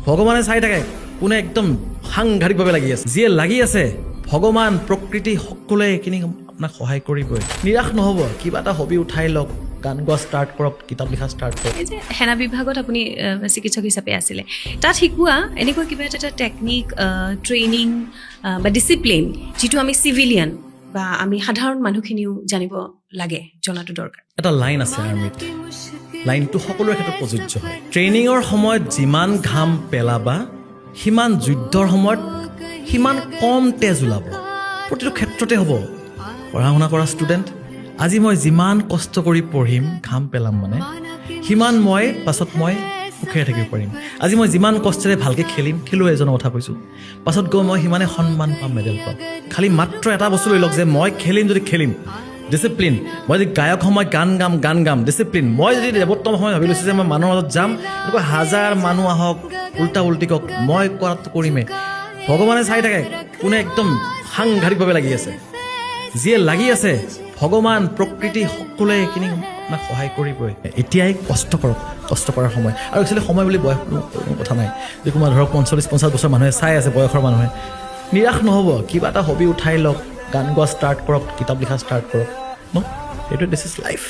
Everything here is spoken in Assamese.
ভগৱানে চাই থাকে কোনে একদম সাংঘাতিকভাৱে লাগি আছে যিয়ে লাগি আছে ভগৱান প্ৰকৃতি সকলোৱে এইখিনি আপোনাক সহায় কৰিবই নিৰাশ নহ'ব কিবা এটা হবি উঠাই লওক গান গোৱা ষ্টাৰ্ট কৰক কিতাপ লিখা ষ্টাৰ্ট কৰক এই যে সেনা বিভাগত আপুনি চিকিৎসক হিচাপে আছিলে তাত শিকোৱা এনেকুৱা কিবা এটা টেকনিক ট্ৰেইনিং বা ডিচিপ্লিন যিটো আমি চিভিলিয়ান বা আমি সাধাৰণ মানুহখিনিও জানিব লাগে জনাটো দৰকাৰ এটা লাইন আছে আৰ্মিত লাইনটো সকলোৰে ক্ষেত্ৰত প্ৰযোজ্য হয় ট্ৰেইনিঙৰ সময়ত যিমান ঘাম পেলাবা সিমান যুদ্ধৰ সময়ত সিমান কম তেজ ওলাব প্ৰতিটো ক্ষেত্ৰতে হ'ব পঢ়া শুনা কৰা ষ্টুডেণ্ট আজি মই যিমান কষ্ট কৰি পঢ়িম ঘাম পেলাম মানে সিমান মই পাছত মই সুখেৰে থাকিব পাৰিম আজি মই যিমান কষ্টেৰে ভালকৈ খেলুৱৈ এজনৰ কথা কৈছোঁ পাছত গৈ মই সিমানে সন্মান পাম মেডেল পাম খালি মাত্ৰ এটা বস্তু লৈ লওক যে মই খেলিম ডিচিপ্লিন মই যদি গায়ক সময় গান গাম ডিচিপ্লিন মই যদি দেৱোত্তম সময় ভাবি লৈছোঁ যে মই মানুহৰ মাজত যাম এনেকুৱা হাজাৰ মানুহ আহক উল্টি কওক মই কৰাটো কৰিমেই ভগৱানে চাই থাকে কোনে একদম সাংঘাতিকভাৱে লাগি আছে যিয়ে লাগি আছে ভগৱান প্ৰকৃতি সকলোৱে এইখিনি আপোনাক সহায় কৰিবই এতিয়াই কষ্ট কৰক কষ্ট কৰাৰ সময় আৰু একচুৱেলি সময় বুলি বয়স কোনো কথা নাই যদি কোনোবা ধৰক 40-50 বছৰ মানুহে চাই আছে বয়সৰ মানুহে নিৰাশ নহ'ব কিবা এটা হবি উঠাই লওক গান গোৱা ষ্টাৰ্ট কৰক কিতাপ লিখা ষ্টাৰ্ট কৰক ন সেইটো দিছ ইজ লাইফ